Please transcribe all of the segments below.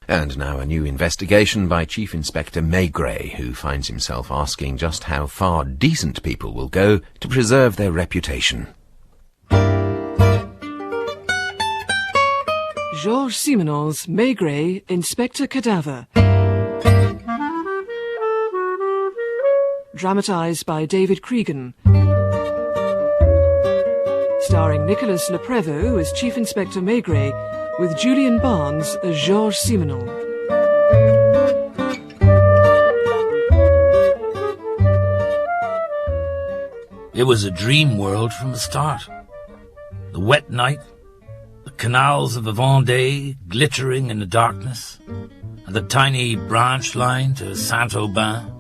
And now a new investigation by Chief Inspector Maigret, who finds himself asking just how far decent people will go to preserve their reputation. Georges Simenon's Maigret, Inspector Cadavar. Dramatised by David Cregan. Starring Nicolas Leprevaux as Chief Inspector Maigret, with Julian Barnes as Georges Simenon. It was a dream world from the start. The wet night, the canals of the Vendée glittering in the darkness, and the tiny branch line to Saint-Aubin.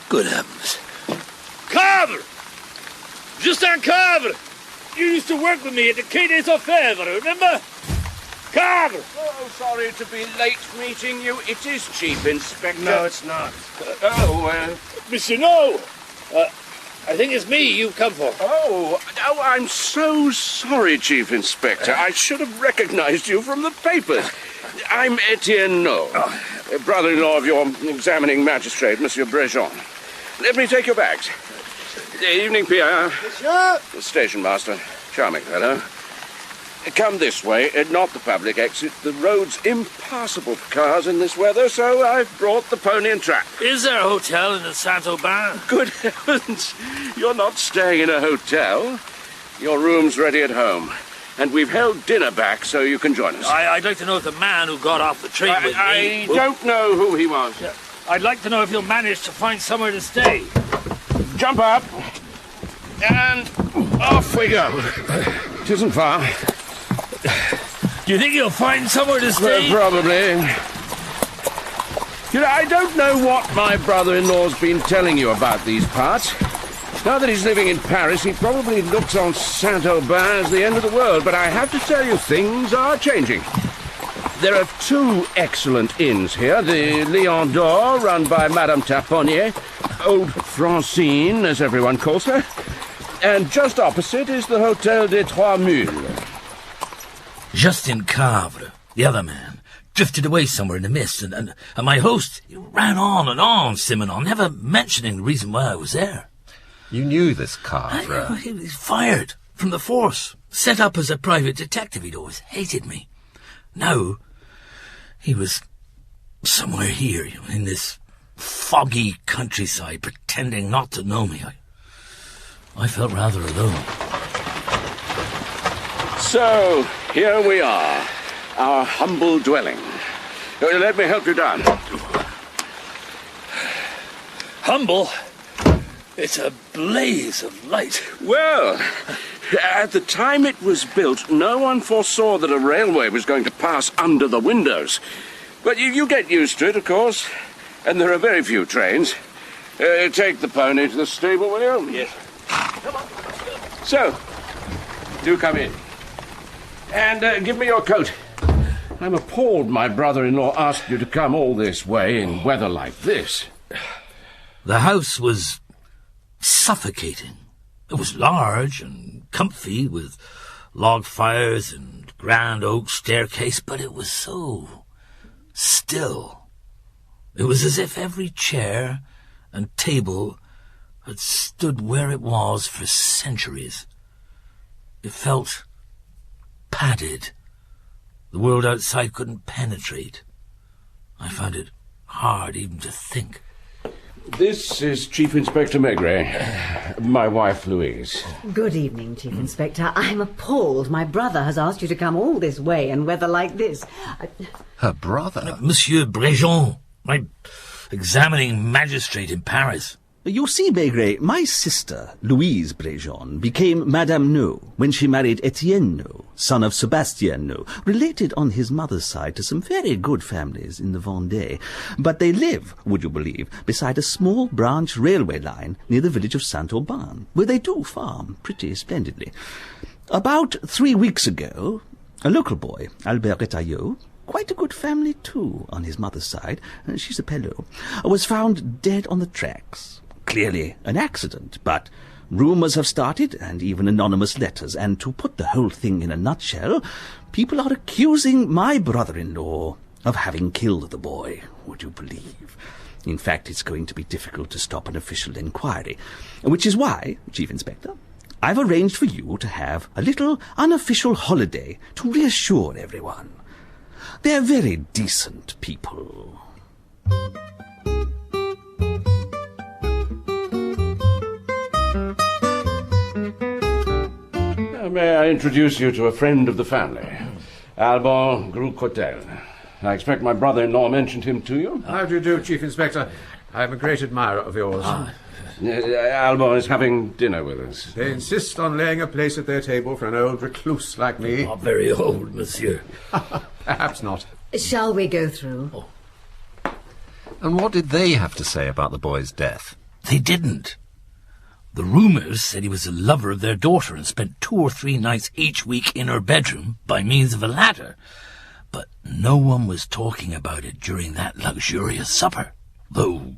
Good heavens. Carver! Justin Carver! You used to work with me at the Quai des Orfèvres, remember? Carver! Oh, sorry to be late meeting you. It is Chief Inspector. No, it's not. Monsieur, no! I think it's me you've come for. Oh, I'm so sorry, Chief Inspector. I should have recognized you from the papers. I'm Etienne No, brother-in-law of your examining magistrate, Monsieur Brejon. Let me take your bags. Evening, Pierre. Monsieur? The station master. Charming fellow. Come this way, not the public exit. The road's impassable for cars in this weather, so I've brought the pony and trap. Is there a hotel in the Saint-Aubin? Good heavens! You're not staying in a hotel. Your room's ready at home. And we've held dinner back so you can join us. I'd like to know if the man who got off the train with me... I don't know who he was. Yeah. I'd like to know if you'll manage to find somewhere to stay. Jump up. And off we go. It isn't far. Do you think you'll find somewhere to stay? Probably. You know, I don't know what my brother-in-law's been telling you about these parts. Now that he's living in Paris, he probably looks on Saint-Aubin as the end of the world, but I have to tell you, things are changing. There are two excellent inns here. The Lion d'Or, run by Madame Taponnier, Old Francine, as everyone calls her, and just opposite is the Hotel des Trois Mules. Justin Carver, the other man, drifted away somewhere in the mist, and my host ran on, Simenon, never mentioning the reason why I was there. You knew this Carver? He was fired from the force, set up as a private detective. He'd always hated me. Now, he was somewhere here, in this foggy countryside, pretending not to know me. I felt rather alone. So, here we are, our humble dwelling. Let me help you down. Humble? It's a blaze of light. Well, at the time it was built, no one foresaw that a railway was going to pass under the windows. But you get used to it, of course, and there are very few trains. Take the pony to the stable, will you? Yes. Come on. So, do come in. And give me your coat. I'm appalled my brother-in-law asked you to come all this way in weather like this. The house was suffocating. It was large and comfy, with log fires and grand oak staircase, but it was so still. It was as if every chair and table had stood where it was for centuries. It felt padded. The world outside couldn't penetrate. I found it hard even to think. This is Chief Inspector Maigret, my wife Louise. Good evening, Chief Inspector. I'm appalled. My brother has asked you to come all this way in weather like this. Her brother? Monsieur Brejon, my examining magistrate in Paris. You see, Maigret, my sister, Louise Brejon, became Madame No when she married Etienne No, son of Sébastien No, related on his mother's side to some very good families in the Vendée. But they live, would you believe, beside a small branch railway line near the village of Saint-Aubin, where they do farm pretty splendidly. About 3 weeks ago, a local boy, Albert Retailleau, quite a good family too, on his mother's side, she's a Pelot, was found dead on the tracks. Clearly an accident, but rumours have started, and even anonymous letters, and to put the whole thing in a nutshell, people are accusing my brother-in-law of having killed the boy, would you believe? In fact, it's going to be difficult to stop an official inquiry, which is why, Chief Inspector, I've arranged for you to have a little unofficial holiday to reassure everyone. They're very decent people. May I introduce you to a friend of the family, Alban Groucotel. I expect my brother-in-law mentioned him to you. How do you do, Chief Inspector? I'm a great admirer of yours. Alban is having dinner with us. They insist on laying a place at their table for an old recluse like me. Not very old, monsieur. Perhaps not. Shall we go through? And what did they have to say about the boy's death? They didn't. The rumours said he was a lover of their daughter and spent 2 or 3 nights each week in her bedroom by means of a ladder. But no one was talking about it during that luxurious supper, though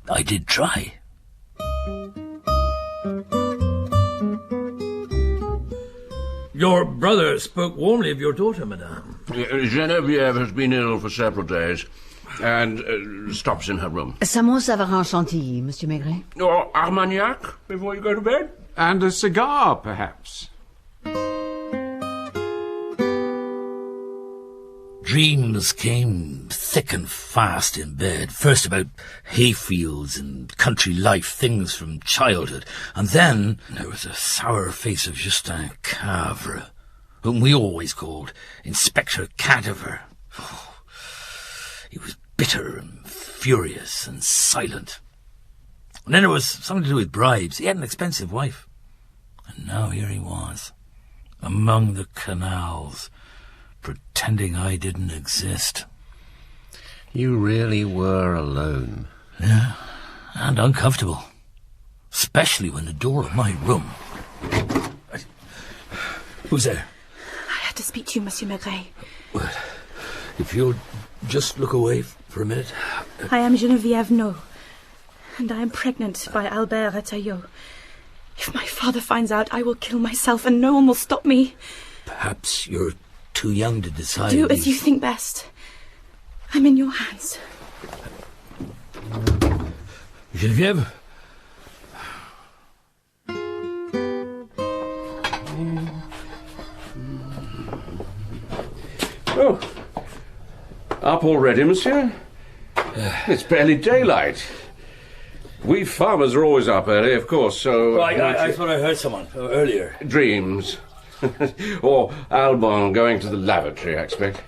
I did try. Your brother spoke warmly of your daughter, madame. Geneviève has been ill for several days and stops in her room. Some more Savarin Chantilly, Monsieur Maigret. Or Armagnac before you go to bed? And a cigar, perhaps. Dreams came thick and fast in bed, first about hayfields and country life, things from childhood, and then there was a sour face of Justin Cavre, whom we always called Inspector Cadavar. He was bitter and furious and silent. And then there was something to do with bribes. He had an expensive wife. And now here he was, among the canals, pretending I didn't exist. You really were alone. Yeah, and uncomfortable. Especially when the door of my room... Who's there? I had to speak to you, Monsieur Maigret. Well, if you'll just look away for a minute. I am Geneviève No, and I am pregnant by Albert Retailleau. If my father finds out, I will kill myself and no one will stop me. Perhaps you're too young to decide. Do as you think best. I'm in your hands. Geneviève? Oh, up already, monsieur? It's barely daylight. We farmers are always up early, of course, so... Well, I thought I heard someone earlier. Dreams. Or Alban going to the lavatory, I expect.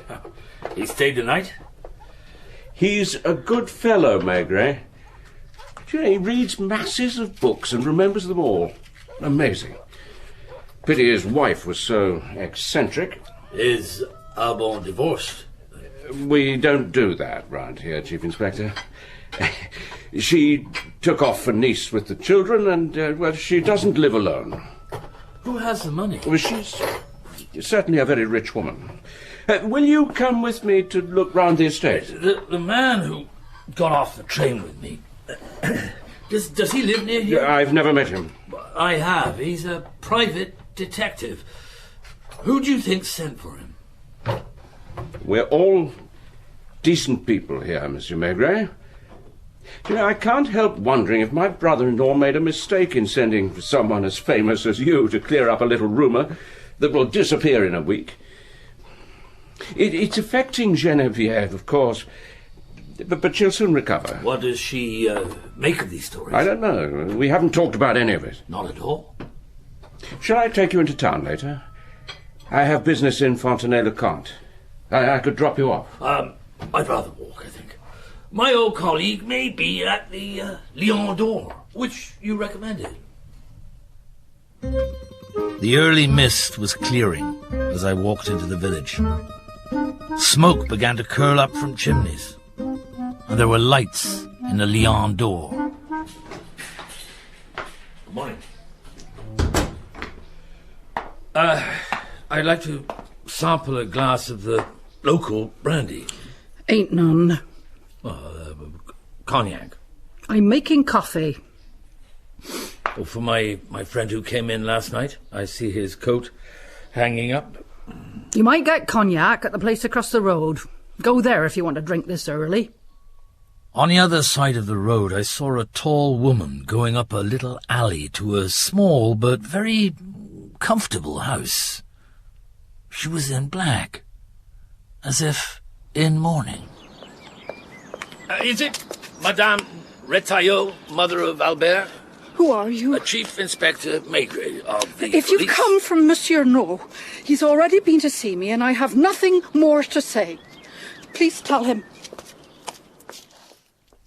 He stayed the night? He's a good fellow, Maigret. Do you know, he reads masses of books and remembers them all. Amazing. Pity his wife was so eccentric. Is Alban divorced? We don't do that round here, Chief Inspector. She took off for Nice with the children and, well, she doesn't live alone. Who has the money? Well, she's certainly a very rich woman. Will you come with me to look round the estate? The man who got off the train with me, does he live near here? I've never met him. I have. He's a private detective. Who do you think sent for him? We're all decent people here, Monsieur Maigret. You know, I can't help wondering if my brother-in-law made a mistake in sending for someone as famous as you to clear up a little rumour that will disappear in a week. It's affecting Geneviève, of course, but she'll soon recover. What does she make of these stories? I don't know. We haven't talked about any of it. Not at all. Shall I take you into town later? I have business in Fontenay-le-Comte. I could drop you off. I'd rather walk, I think. My old colleague may be at the Lion d'Or, which you recommended. The early mist was clearing as I walked into the village. Smoke began to curl up from chimneys, and there were lights in the Lion d'Or. Good morning. I'd like to sample a glass of the local brandy. Ain't none. Cognac. I'm making coffee. Oh, for my friend who came in last night. I see his coat hanging up. You might get cognac at the place across the road. Go there if you want to drink this early. On the other side of the road, I saw a tall woman going up a little alley to a small but very comfortable house. She was in black, as if in mourning. Is it Madame Retailleau, mother of Albert? Who are you? Chief Inspector Maigret of the If you've police. come from Monsieur No, he's already been to see me and I have nothing more to say. Please tell him.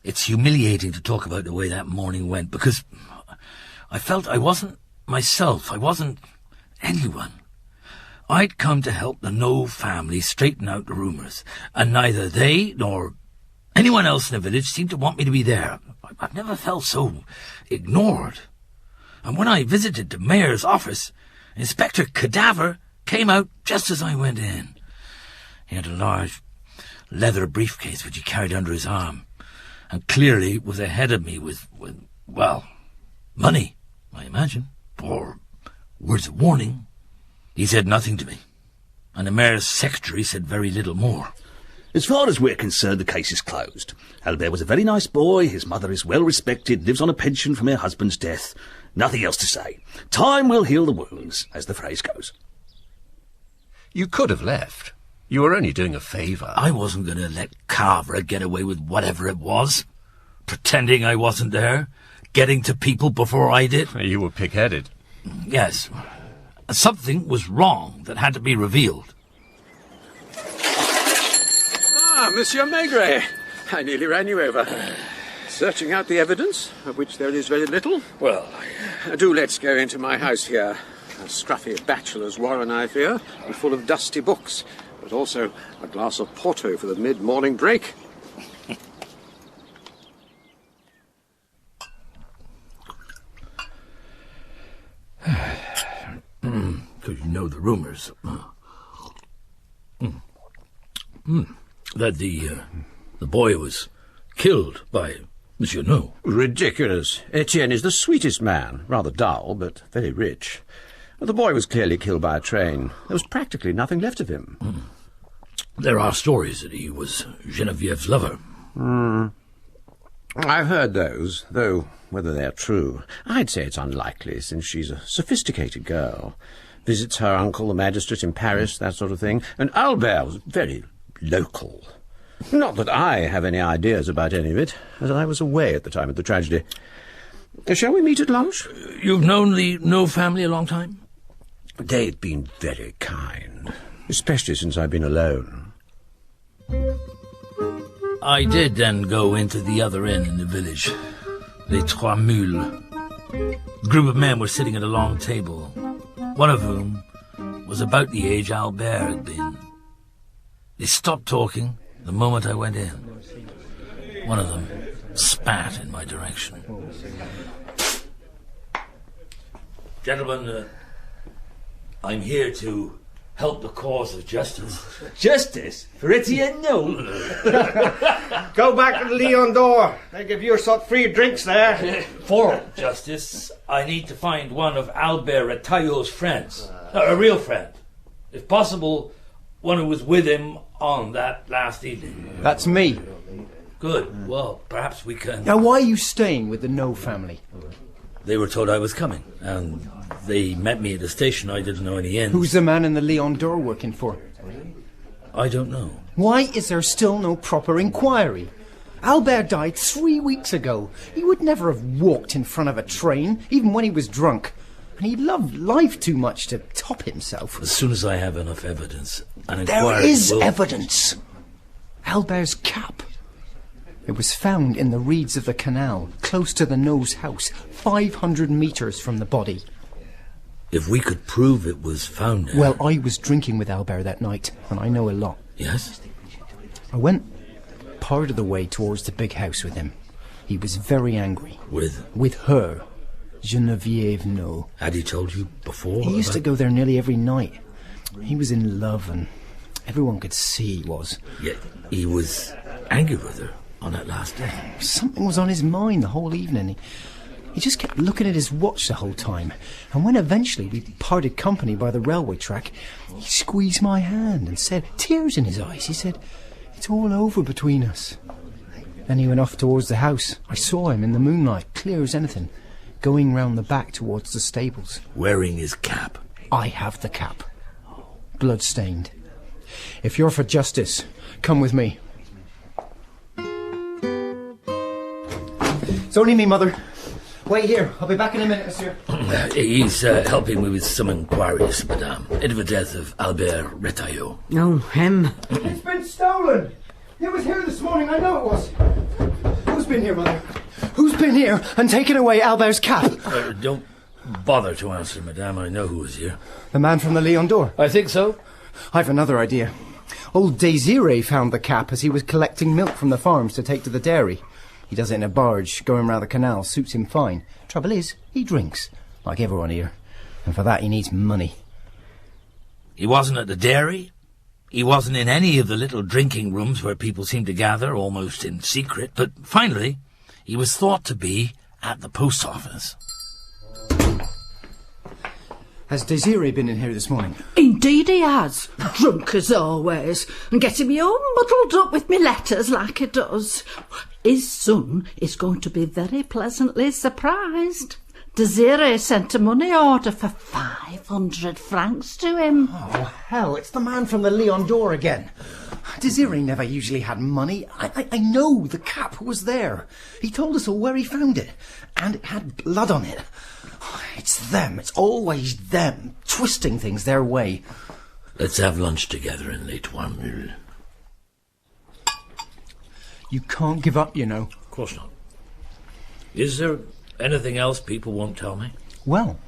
It's humiliating to talk about the way that morning went, because I felt I wasn't myself. I wasn't anyone. I'd come to help the No family straighten out the rumours, and neither they nor anyone else in the village seemed to want me to be there. I've never felt so ignored. And when I visited the mayor's office, Inspector Cadavar came out just as I went in. He had a large leather briefcase which he carried under his arm, and clearly was ahead of me with money, I imagine, or words of warning. He said nothing to me, and the mayor's secretary said very little more. As far as we're concerned, the case is closed. Albert was a very nice boy, his mother is well respected, lives on a pension from her husband's death. Nothing else to say. Time will heal the wounds, as the phrase goes. You could have left. You were only doing a favour. I wasn't going to let Cadavar get away with whatever it was. Pretending I wasn't there. Getting to people before I did. You were pig-headed. Yes. Something was wrong that had to be revealed. Ah, Monsieur Maigret. I nearly ran you over. Searching out the evidence, of which there is very little. Well, Do let's go into my house here. A scruffy bachelor's warren, I fear, and full of dusty books, but also a glass of Porto for the mid-morning break. Because you know the rumours. That the boy was killed by Monsieur No. Ridiculous. Etienne is the sweetest man. Rather dull, but very rich. The boy was clearly killed by a train. There was practically nothing left of him. There are stories that he was Genevieve's lover. I've heard those, though whether they're true, I'd say it's unlikely, since she's a sophisticated girl. Visits her uncle, the magistrate in Paris, that sort of thing. And Albert was very local. Not that I have any ideas about any of it, as I was away at the time of the tragedy. Shall we meet at lunch? You've known the No family a long time? They've been very kind, especially since I've been alone. I did then go into the other inn in the village, Les Trois Mules. A group of men were sitting at a long table, one of whom was about the age Albert had been. They stopped talking the moment I went in. One of them spat in my direction. Gentlemen, I'm here to help the cause of justice. Justice? For Etienne, no. Go back to the Lion d'Or. They give you sort free drinks there. For justice, I need to find one of Albert Retailleau's friends. A real friend. If possible, one who was with him on that last evening. That's me. Good. Well, perhaps we can... Now, why are you staying with the No family? They were told I was coming, and they met me at the station. I didn't know any inns. Who's the man in the Lion d'Or working for? I don't know. Why is there still no proper inquiry? Albert died 3 weeks ago. He would never have walked in front of a train, even when he was drunk. And he loved life too much to top himself. As soon as I have enough evidence, an inquiry There is will... evidence. Albert's cap. It was found in the reeds of the canal, close to the No's house, 500 metres from the body. If we could prove it was found there... Well, I was drinking with Albert that night, and I know a lot. Yes? I went part of the way towards the big house with him. He was very angry. With? With her. Geneviève No. Had he told you before? He used to go there nearly every night. He was in love, and Everyone could see he was. Yet he was angry with her on that last day. Something was on his mind the whole evening. He just kept looking at his watch the whole time. And when eventually we parted company by the railway track, he squeezed my hand and said, tears in his eyes, he said, "It's all over between us." Then he went off towards the house. I saw him in the moonlight, clear as anything, going round the back towards the stables. Wearing his cap. I have the cap. Blood-stained. If you're for justice, come with me. It's only me, Mother. Wait here. I'll be back in a minute, monsieur. He's helping me with some inquiries, madame, into the death of Albert Retailleau. Oh, him. It's been stolen. It was here this morning, I know it was. Who's been here, Mother? Who's been here and taken away Albert's cap? Don't bother to answer, madame. I know who was here. The man from the Lion d'Or? I think so. I've another idea. Old Désiré found the cap as he was collecting milk from the farms to take to the dairy. He does it in a barge, going round the canal, suits him fine. Trouble is, he drinks, like everyone here. And for that he needs money. He wasn't at the dairy. He wasn't in any of the little drinking rooms where people seem to gather, almost in secret. But finally, he was thought to be at the post office. Has Désiré been in here this morning? Indeed he has. Drunk as always. And getting me all muddled up with me letters like he does. His son is going to be very pleasantly surprised. Désiré sent a money order for 500 francs to him. Oh, hell, it's the man from the Lion d'Or again. Désiré never usually had money. I know the cap was there. He told us all where he found it. And it had blood on it. It's them. It's always them. Twisting things their way. Let's have lunch together in Les Trois Mules. You can't give up, you know. Of course not. Is there anything else people won't tell me? Well,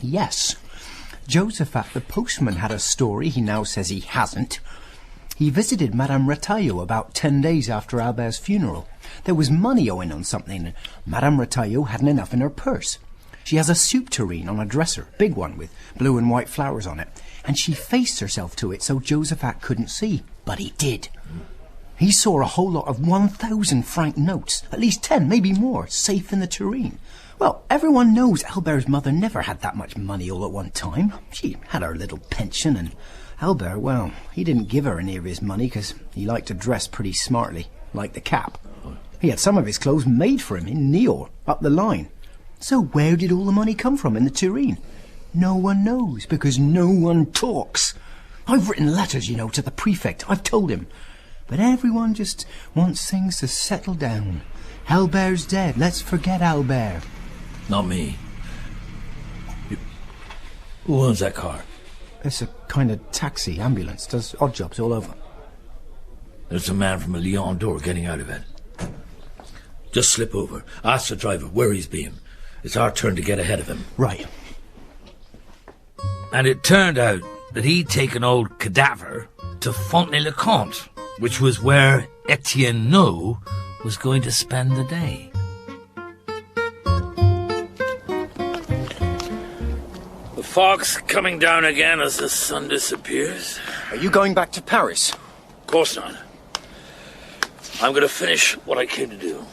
yes. Josephat, the postman, had a story he now says he hasn't. He visited Madame Retailleau about 10 days after Albert's funeral. There was money owing on something, and Madame Retailleau hadn't enough in her purse. She has a soup tureen on a dresser, big one with blue and white flowers on it, and she faced herself to it so Josephat couldn't see, but he did. He saw a whole lot of 1,000 franc notes, at least 10, maybe more, safe in the tureen. Well, everyone knows Albert's mother never had that much money all at one time. She had her little pension, and Albert, well, he didn't give her any of his money because he liked to dress pretty smartly, like the cap. He had some of his clothes made for him in Niort, up the line. So where did all the money come from in the tureen? No one knows, because no one talks. I've written letters, you know, to the prefect. I've told him. But everyone just wants things to settle down. Albert's dead. Let's forget Albert. Not me. Who owns that car? It's a kind of taxi, ambulance. Does odd jobs all over. There's a man from a Lion d'Or getting out of it. Just slip over. Ask the driver where he's been. It's our turn to get ahead of him. Right. And it turned out that he'd taken old Cadavar to Fontenay-le-Comte, which was where Etienne No was going to spend the day. The fog's coming down again as the sun disappears. Are you going back to Paris? Of course not. I'm going to finish what I came to do.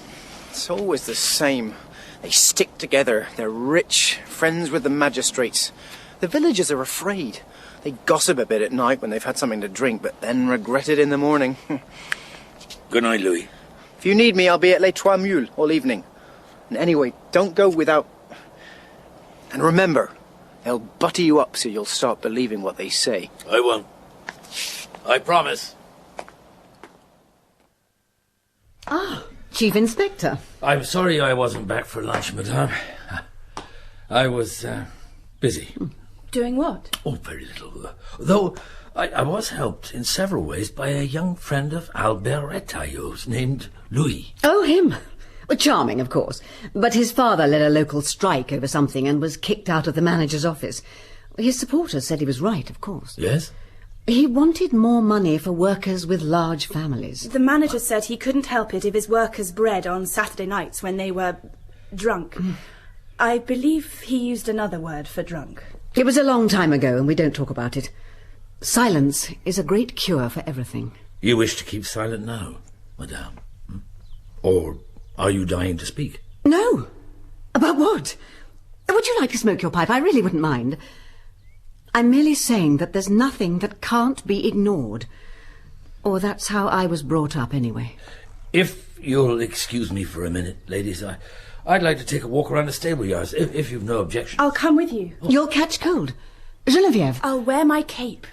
It's always the same. They stick together. They're rich, friends with the magistrates. The villagers are afraid. They gossip a bit at night when they've had something to drink, but then regret it in the morning. Good night, Louis. If you need me, I'll be at Les Trois Mules all evening. And anyway, don't go without... And remember, they'll butter you up so you'll start believing what they say. I won't. I promise. Ah, Chief Inspector. I'm sorry I wasn't back for lunch, madame. I was busy. Doing what? Oh, very little. Though I was helped in several ways by a young friend of Albert Retailleau's named Louis. Oh, him. Well, charming, of course. But his father led a local strike over something and was kicked out of the manager's office. His supporters said he was right, of course. Yes? He wanted more money for workers with large families. The manager said he couldn't help it if his workers bred on Saturday nights when they were drunk. I believe he used another word for drunk. It was a long time ago and we don't talk about it. Silence is a great cure for everything. You wish to keep silent now, madame? Or are you dying to speak? No. About what? Would you like to smoke your pipe? I really wouldn't mind. I'm merely saying that there's nothing that can't be ignored. Or that's how I was brought up anyway. If you'll excuse me for a minute, ladies, I'd like to take a walk around the stable yards, if you've no objection. I'll come with you. You'll catch cold. Geneviève. I'll wear my cape.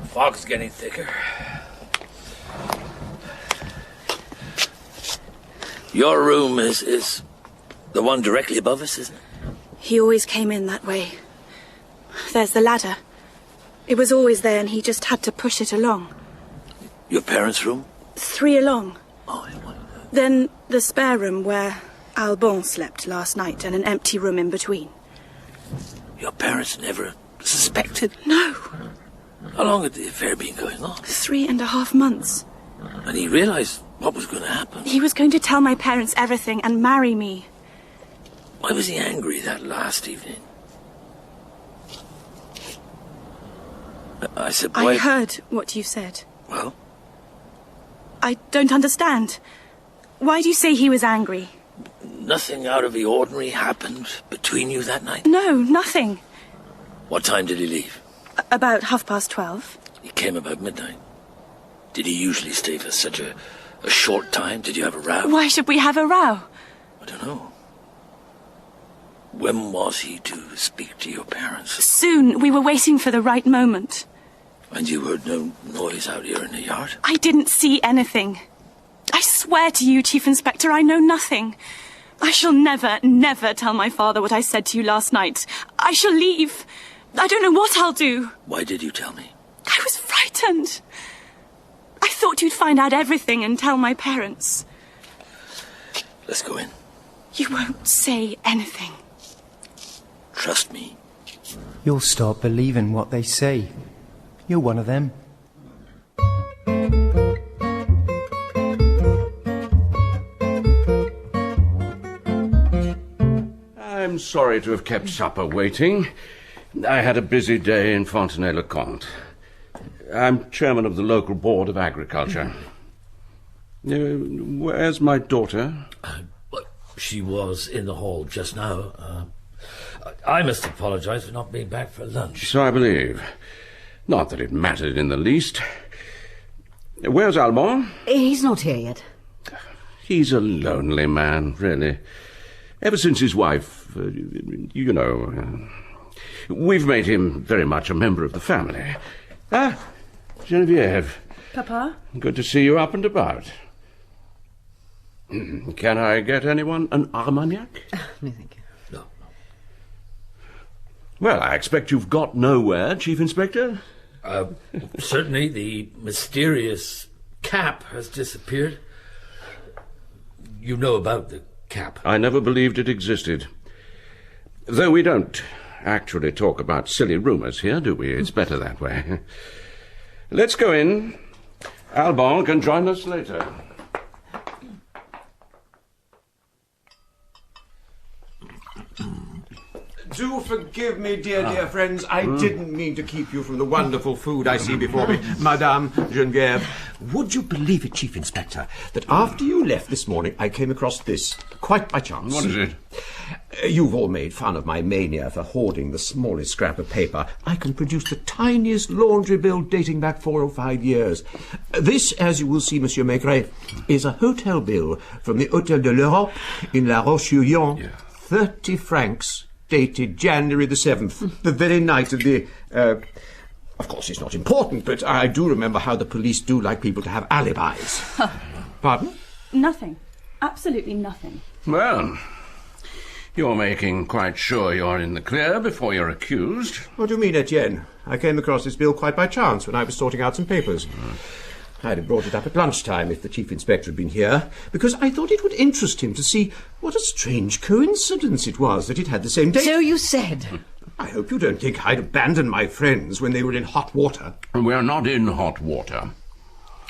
Fog's getting thicker. Your room is the one directly above us, isn't it? He always came in that way. There's the ladder. It was always there and he just had to push it along. Your parents' room? 3 along. Oh, Then the spare room where Alban slept last night and an empty room in between. Your parents never suspected? No. How long had the affair been going on? 3.5 months. And he realized what was going to happen. He was going to tell my parents everything and marry me. Why was he angry that last evening? I said, why... I heard what you said. Well? I don't understand. Why do you say he was angry? Nothing out of the ordinary happened between you that night? No, nothing. What time did he leave? About 12:30. He came about midnight. Did he usually stay for such a short time? Did you have a row? Why should we have a row? I don't know. When was he to speak to your parents? Soon. We were waiting for the right moment. And you heard no noise out here in the yard? I didn't see anything. I swear to you, Chief Inspector, I know nothing. I shall never, never tell my father what I said to you last night. I shall leave. I don't know what I'll do. Why did you tell me? I was frightened. I thought you'd find out everything and tell my parents. Let's go in. You won't say anything. Trust me. You'll start believing what they say. You're one of them. I'm sorry to have kept supper waiting. I had a busy day in Fontenay-le-Comte. I'm chairman of the local board of agriculture. Where's my daughter? She was in the hall just now. I must apologize for not being back for lunch. So I believe. Not that it mattered in the least. Where's Alban? He's not here yet. He's a lonely man, really. Ever since his wife, we've made him very much a member of the family. Ah, Geneviève. Papa? Good to see you up and about. Can I get anyone an Armagnac? No, thank you. No. Well, I expect you've got nowhere, Chief Inspector? Certainly the mysterious cap has disappeared. You know about the cap. I never believed it existed. Though we don't actually talk about silly rumours here, do we? It's better that way. Let's go in. Alban can join us later. Do forgive me, dear friends. I didn't mean to keep you from the wonderful food I see before me. Madame Geneviève, would you believe it, Chief Inspector, that after you left this morning, I came across this, quite by chance. What is it? You've all made fun of my mania for hoarding the smallest scrap of paper. I can produce the tiniest laundry bill dating back 4 or 5 years. This, as you will see, Monsieur Maigret, is a hotel bill from the Hôtel de l'Europe in La Roche-Huillon. Yeah. 30 francs. Dated January the 7th, the very night of the... Of course, it's not important, but I do remember how the police do like people to have alibis. Pardon? Nothing. Absolutely nothing. Well, you're making quite sure you're in the clear before you're accused. What do you mean, Etienne? I came across this bill quite by chance when I was sorting out some papers. I'd have brought it up at lunchtime if the Chief Inspector had been here, because I thought it would interest him to see what a strange coincidence it was that it had the same date. So you said. I hope you don't think I'd abandon my friends when they were in hot water. We're not in hot water.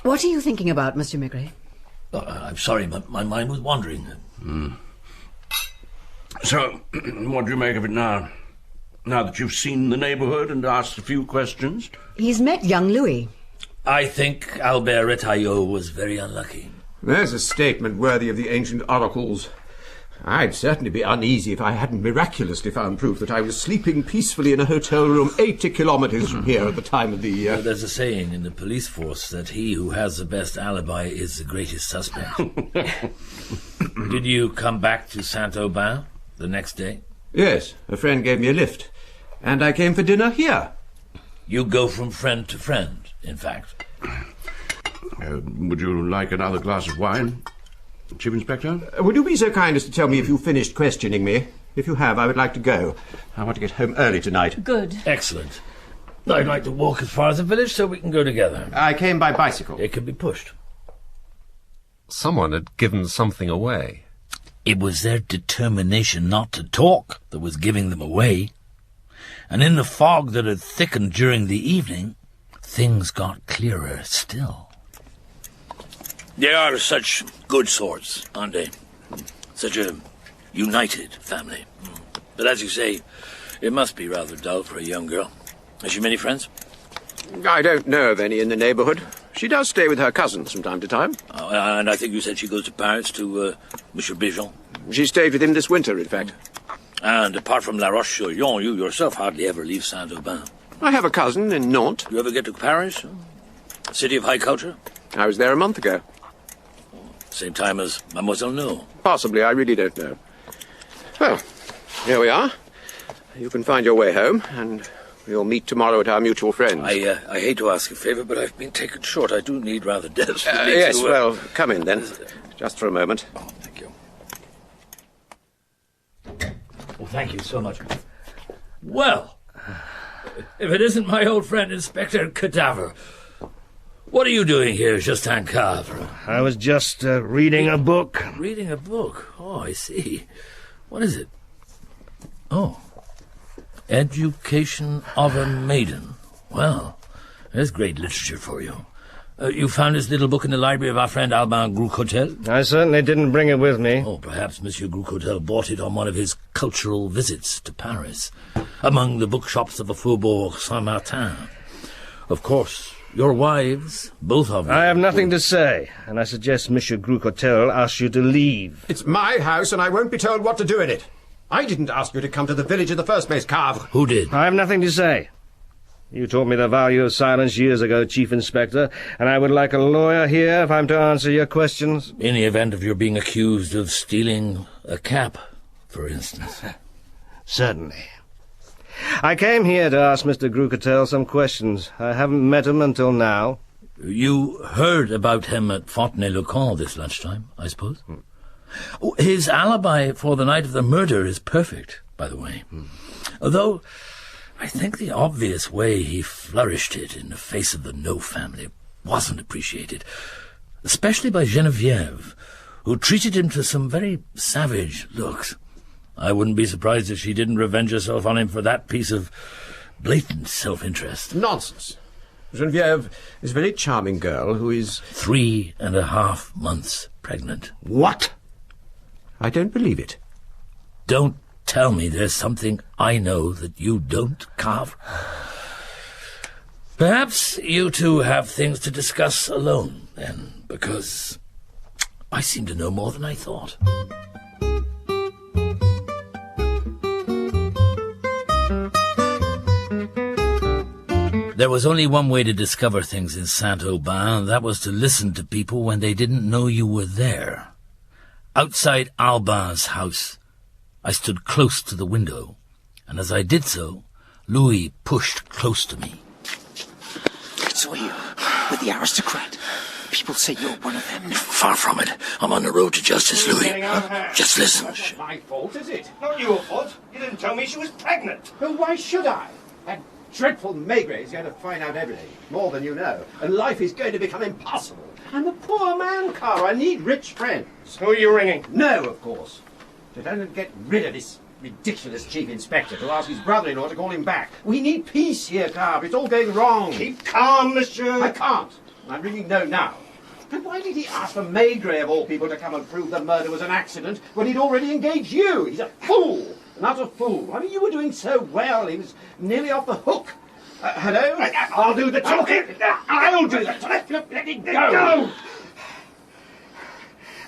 What are you thinking about, Monsieur Maigret? I'm sorry, my mind was wandering. So, what do you make of it now? Now that you've seen the neighbourhood and asked a few questions? He's met young Louis. I think Albert Retailleau was very unlucky. There's a statement worthy of the ancient oracles. I'd certainly be uneasy if I hadn't miraculously found proof that I was sleeping peacefully in a hotel room 80 kilometres from here at the time of the... Well, there's a saying in the police force that he who has the best alibi is the greatest suspect. Did you come back to Saint-Aubin the next day? Yes, a friend gave me a lift, and I came for dinner here. You go from friend to friend, in fact. Would you like another glass of wine, Chief Inspector? Would you be so kind as to tell me if you finished questioning me? If you have, I would like to go. I want to get home early tonight. Good. Excellent. I'd like to walk as far as the village so we can go together. I came by bicycle. It can be pushed. Someone had given something away. It was their determination not to talk that was giving them away. And in the fog that had thickened during the evening, things got clearer still. They are such good sorts, aren't they? Such a united family. But as you say, it must be rather dull for a young girl. Has she many friends? I don't know of any in the neighbourhood. She does stay with her cousins from time to time. And I think you said she goes to Paris to Monsieur Bijon. She stayed with him this winter, in fact. And apart from La Roche-sur-Yon, you yourself hardly ever leave Saint-Aubin. I have a cousin in Nantes. Do you ever get to Paris? A city of high culture? I was there a month ago. Same time as Mademoiselle No. Possibly, I really don't know. Well, here we are. You can find your way home, and we'll meet tomorrow at our mutual friend's. I hate to ask a favour, but I've been taken short. I do need rather desperately yes, well, come in then. Just for a moment. Oh, thank you. Well, thank you so much. Well, if it isn't my old friend Inspector Cadavar. What are you doing here, Justin Cavre? I was just reading a book. Reading a book? Oh, I see. What is it? Oh. Education of a Maiden. Well, there's great literature for you. You found this little book in the library of our friend Albin Groucotel? I certainly didn't bring it with me. Oh, perhaps Monsieur Groucotel bought it on one of his cultural visits to Paris, among the bookshops of the Faubourg Saint-Martin. Of course, your wives, both of you... I have nothing to say, and I suggest Monsieur Groucotel asks you to leave. It's my house, and I won't be told what to do in it. I didn't ask you to come to the village in the first place, Cavre. Who did? I have nothing to say. You taught me the value of silence years ago, Chief Inspector, and I would like a lawyer here if I'm to answer your questions. In the event of your being accused of stealing a cap, for instance. Certainly. I came here to ask Mr. Groucotel some questions. I haven't met him until now. You heard about him at Fontenay-le-Camp this lunchtime, I suppose? His alibi for the night of the murder is perfect, by the way. Although I think the obvious way he flourished it in the face of the No family wasn't appreciated, especially by Geneviève, who treated him to some very savage looks. I wouldn't be surprised if she didn't revenge herself on him for that piece of blatant self-interest. Nonsense. Geneviève is a very charming girl who is... 3.5 months pregnant. What? I don't believe it. Don't tell me there's something I know that you don't, Cavre. Perhaps you two have things to discuss alone, then, because I seem to know more than I thought. There was only one way to discover things in Saint-Aubin, and that was to listen to people when they didn't know you were there. Outside Albin's house, I stood close to the window, and as I did so, Louis pushed close to me. So are you, with the aristocrat. People say you're one of them. Far from it. I'm on the road to justice, Louis. Just listen. It's not my fault, is it? Not your fault. You didn't tell me she was pregnant. Well, why should I? That dreadful Maigret is going to find out everything, more than you know, and life is going to become impossible. I'm a poor man, Carl. I need rich friends. Who are you ringing? No, of course. To don't get rid of this ridiculous chief inspector, to ask his brother-in-law to call him back. We need peace here, Carl. It's all going wrong. Keep calm, monsieur. I can't. I'm ringing no now. And why did he ask for Maigret, of all people, to come and prove the murder was an accident when he'd already engaged you? He's a fool, an utter fool. I mean, you were doing so well, he was nearly off the hook. Hello? I'll do the talking. I'll do the talking. Let it go.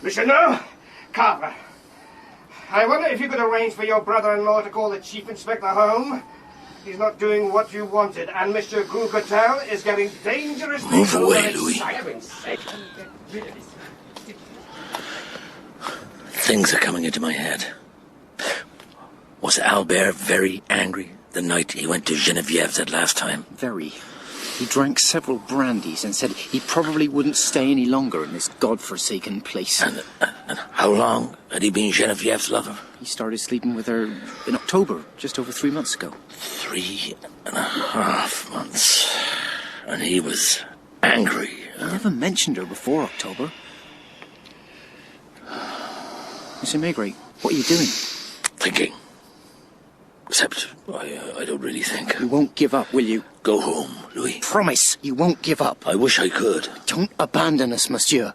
Monsieur No, Carver. I wonder if you could arrange for your brother-in-law to call the Chief Inspector home. He's not doing what you wanted, and Mr. Gougatel is getting dangerously... Move away, Louis. Things are coming into my head. Was Albert very angry the night he went to Genevieve's that last time? Very. He drank several brandies and said he probably wouldn't stay any longer in this godforsaken place. And how long had he been Genevieve's lover? He started sleeping with her in October, just over 3 months ago. 3.5 months. And he was angry. He never mentioned her before October. Mr. Maigret, what are you doing? Thinking. Except, I don't really think. You won't give up, will you? Go home, Louis. Promise you won't give up. I wish I could. Don't abandon us, monsieur.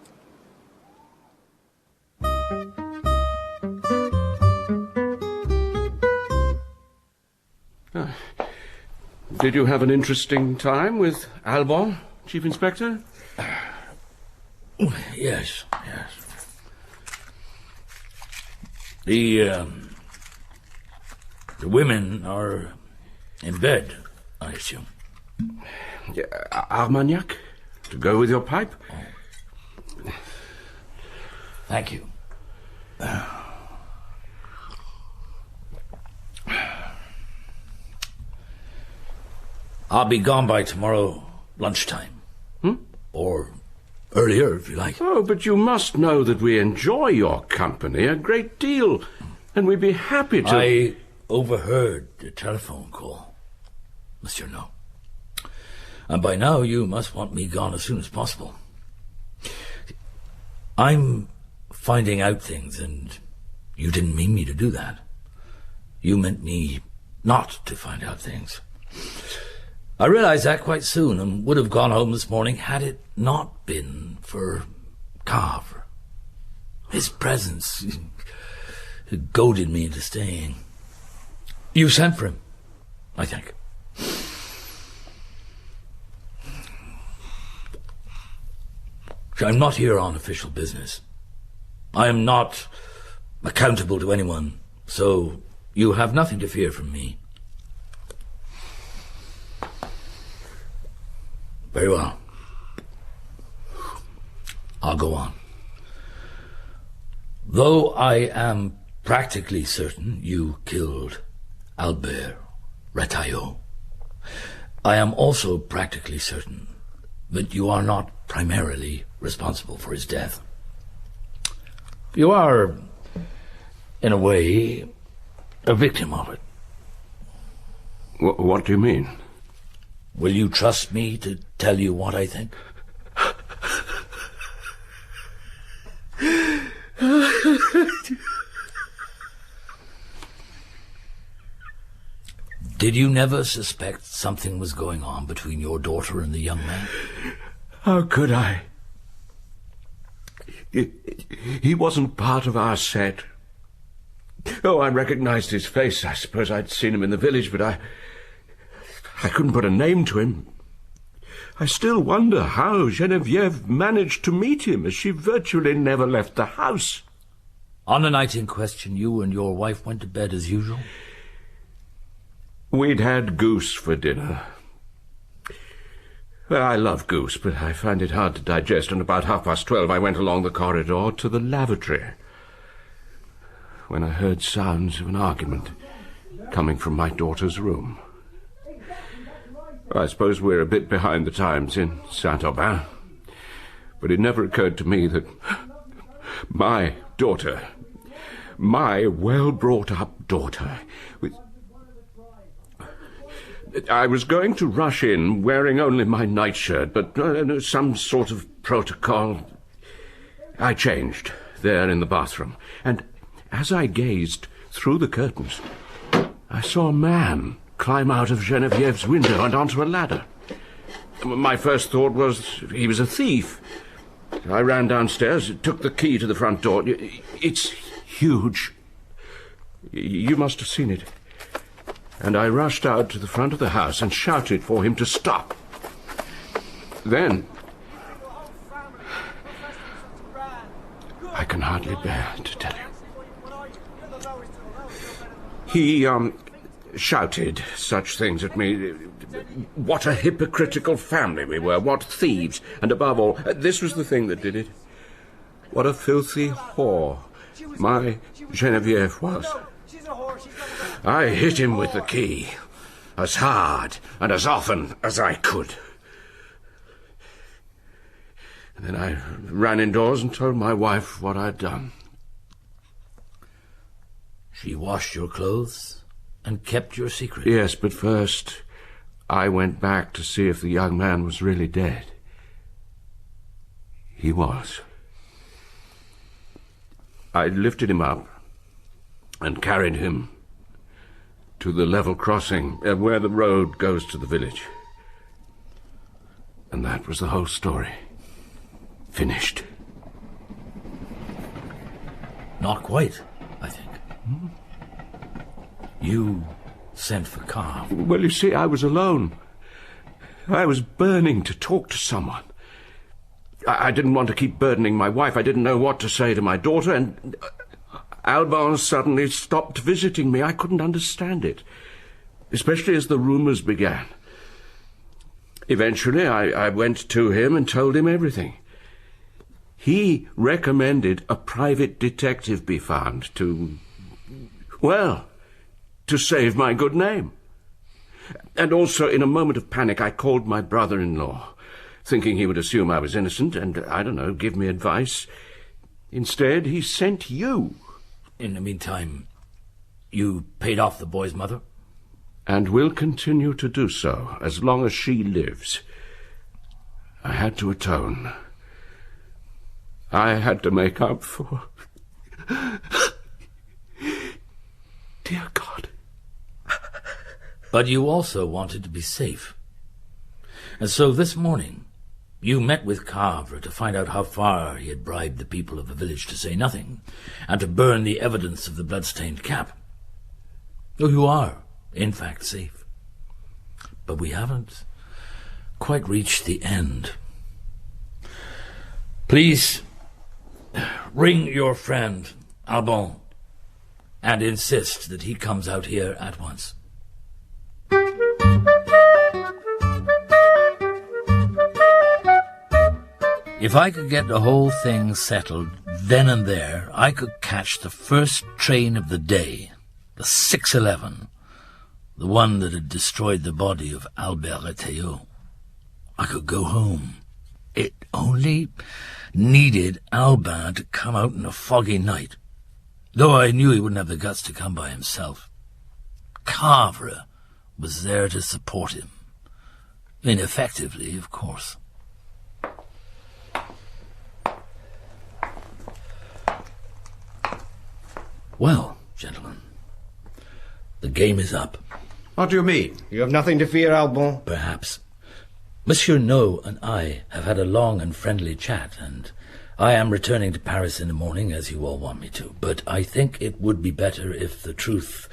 Did you have an interesting time with Albon, Chief Inspector? Yes. The women are in bed, I assume. Armagnac? To go with your pipe? Thank you. I'll be gone by tomorrow lunchtime. Or earlier, if you like. Oh, but you must know that we enjoy your company a great deal, and we'd be happy to... I overheard the telephone call, Monsieur No. And by now you must want me gone as soon as possible. I'm finding out things, and you didn't mean me to do that. You meant me not to find out things. I realized that quite soon and would have gone home this morning had it not been for Cadavar. His presence goaded me into staying. You sent for him, I think. I'm not here on official business. I am not accountable to anyone, so you have nothing to fear from me. Very well. I'll go on. Though I am practically certain you killed Albert Retailleau, I am also practically certain that you are not primarily responsible for his death. You are, in a way, a victim of it. What do you mean? Will you trust me to tell you what I think? Did you never suspect something was going on between your daughter and the young man? How could I? He wasn't part of our set. Oh, I recognized his face. I suppose I'd seen him in the village, but I couldn't put a name to him. I still wonder how Geneviève managed to meet him, as she virtually never left the house. On the night in question, you and your wife went to bed as usual? We'd had goose for dinner. Well, I love goose, but I find it hard to digest, and about 12:30 I went along the corridor to the lavatory, when I heard sounds of an argument coming from my daughter's room. I suppose we're a bit behind the times in Saint-Aubin, but it never occurred to me that my daughter, my well-brought-up daughter, I was going to rush in wearing only my nightshirt, but some sort of protocol. I changed there in the bathroom, and as I gazed through the curtains, I saw a man climb out of Geneviève's window and onto a ladder. My first thought was he was a thief. I ran downstairs, took the key to the front door. It's huge. You must have seen it. And I rushed out to the front of the house and shouted for him to stop. Then I can hardly bear to tell you. He, shouted such things at me. What a hypocritical family we were, what thieves, and above all, this was the thing that did it. What a filthy whore my Geneviève was. I hit him with the key, as hard and as often as I could. And then I ran indoors and told my wife what I'd done. She washed your clothes and kept your secret? Yes, but first I went back to see if the young man was really dead. He was. I lifted him up and carried him to the level crossing where the road goes to the village. And that was the whole story. Finished. Not quite, I think. You sent for Carve. Well, you see, I was alone. I was burning to talk to someone. I didn't want to keep burdening my wife. I didn't know what to say to my daughter, and Alban suddenly stopped visiting me. I couldn't understand it, especially as the rumours began. Eventually, I went to him and told him everything. He recommended a private detective be found to save my good name. And also, in a moment of panic, I called my brother-in-law, thinking he would assume I was innocent and, I don't know, give me advice. Instead, he sent you. In the meantime, you paid off the boy's mother? And will continue to do so, as long as she lives. I had to atone. I had to make up for... Dear God. But you also wanted to be safe. And so this morning, you met with Cadavar to find out how far he had bribed the people of the village to say nothing, and to burn the evidence of the blood-stained cap. Oh, you are, in fact, safe. But we haven't quite reached the end. Please, ring your friend, Alban, and insist that he comes out here at once. If I could get the whole thing settled then and there, I could catch the first train of the day, the 6:11, the one that had destroyed the body of Albert Retteillot. I could go home. It only needed Albin to come out in a foggy night, though I knew he wouldn't have the guts to come by himself. Cadavar was there to support him. Ineffectively, of course. Well, gentlemen, the game is up. What do you mean? You have nothing to fear, Alban? Perhaps. Monsieur No and I have had a long and friendly chat, and I am returning to Paris in the morning, as you all want me to. But I think it would be better if the truth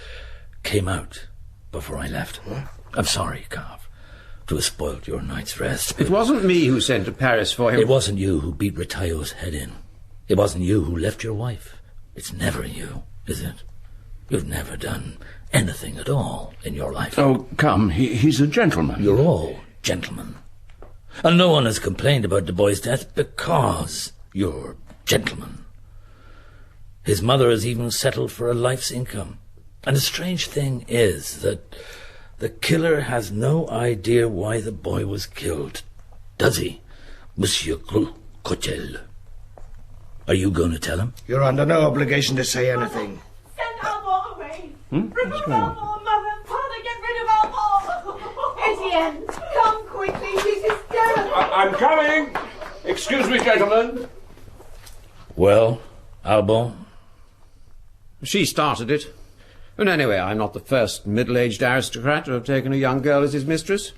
came out before I left. What? I'm sorry, Cadavar, to have spoiled your night's rest. It wasn't me who sent to Paris for him. It wasn't you who beat Retteillot's head in. It wasn't you who left your wife. It's never you, is it? You've never done anything at all in your life. Oh, come, he's a gentleman. You're all gentlemen. And no one has complained about the boy's death because you're gentlemen. His mother has even settled for a life's income. And the strange thing is that the killer has no idea why the boy was killed. Does he, Monsieur Cotel? Are you going to tell him? You're under no obligation to say anything. Send Alban away. Remove Alban, Mother. Father, get rid of Alban. Etienne, come quickly. She's hysterical. I'm coming. Excuse me, gentlemen. Well, Alban? She started it. And anyway, I'm not the first middle-aged aristocrat to have taken a young girl as his mistress.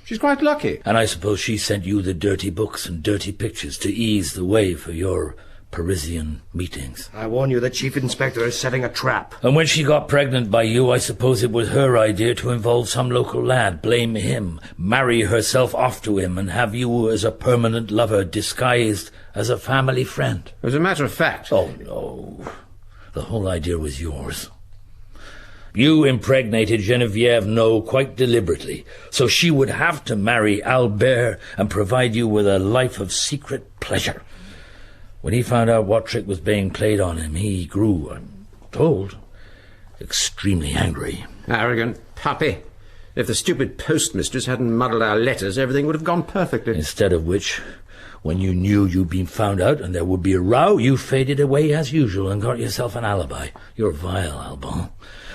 She's quite lucky. And I suppose she sent you the dirty books and dirty pictures to ease the way for your Parisian meetings. I warn you, the Chief Inspector is setting a trap. And when she got pregnant by you, I suppose it was her idea to involve some local lad, blame him, marry herself off to him, and have you as a permanent lover disguised as a family friend. As a matter of fact... Oh, no. The whole idea was yours. You impregnated Geneviève No quite deliberately, so she would have to marry Albert and provide you with a life of secret pleasure. When he found out what trick was being played on him, he grew, I'm told, extremely angry. Arrogant puppy. If the stupid postmistress hadn't muddled our letters, everything would have gone perfectly. Instead of which, when you knew you'd been found out and there would be a row, you faded away as usual and got yourself an alibi. You're vile, Alban.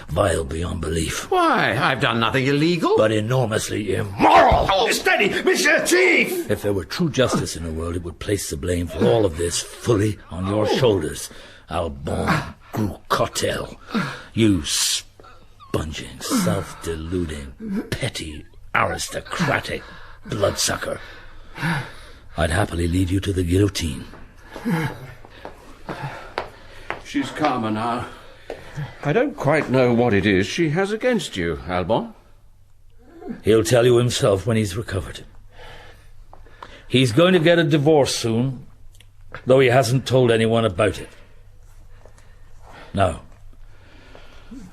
Vile beyond belief. Why? I've done nothing illegal. But enormously immoral. Oh, steady, Monsieur Chief! If there were true justice in the world, it would place the blame for all of this fully on your shoulders. Alban Groucotel. You sponging, self-deluding, petty, aristocratic bloodsucker. I'd happily lead you to the guillotine. She's calmer now. I don't quite know what it is she has against you, Alban. He'll tell you himself when he's recovered. He's going to get a divorce soon, though he hasn't told anyone about it. Now,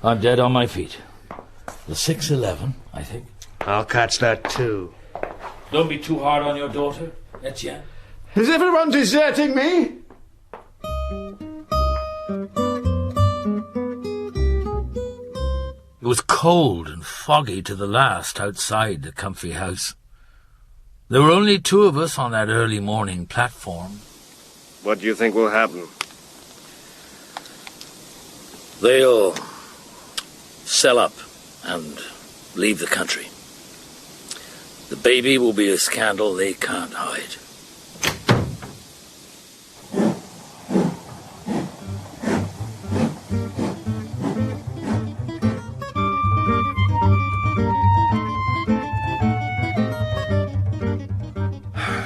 I'm dead on my feet. The 6:11, I think. I'll catch that too. Don't be too hard on your daughter, Etienne. Is everyone deserting me? It was cold and foggy to the last outside the comfy house. There were only two of us on that early morning platform. What do you think will happen? They'll sell up and leave the country. The baby will be a scandal they can't hide.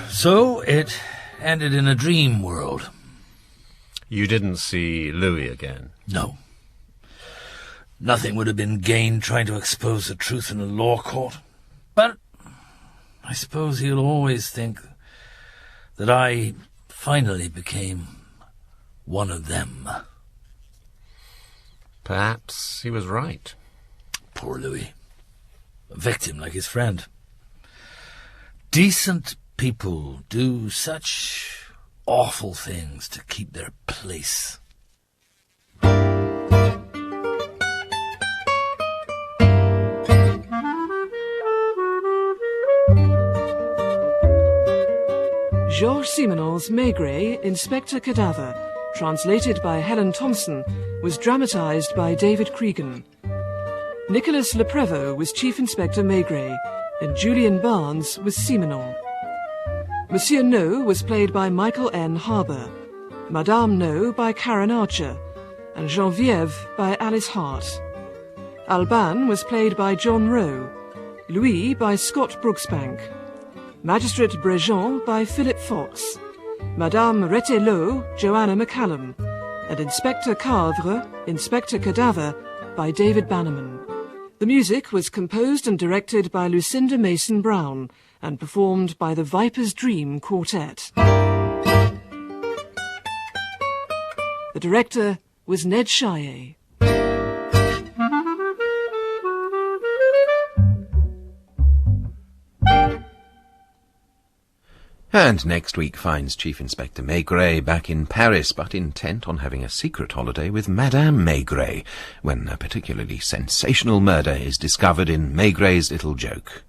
So it ended in a dream world. You didn't see Louis again? No. Nothing would have been gained trying to expose the truth in a law court. But I suppose he'll always think that I finally became one of them. Perhaps he was right. Poor Louis. A victim like his friend. Decent people do such awful things to keep their place. Georges Simenon's Maigret, Inspector Cadavar, translated by Helen Thompson, was dramatised by David Cregan. Nicholas Le Prévost was Chief Inspector Maigret, and Julian Barnes was Simenon. Monsieur No was played by Michael N. Harbour, Madame No by Karen Archer, and Geneviève by Alice Hart. Alban was played by John Rowe, Louis by Scott Brooksbank, Magistrate Brejean by Philip Fox, Madame Retelot, Joanna McCallum, and Inspector Cadre, Inspector Cadavar by David Bannerman. The music was composed and directed by Lucinda Mason-Brown and performed by the Viper's Dream Quartet. The director was Ned Chaillet. And next week finds Chief Inspector Maigret back in Paris, but intent on having a secret holiday with Madame Maigret, when a particularly sensational murder is discovered in Maigret's little joke.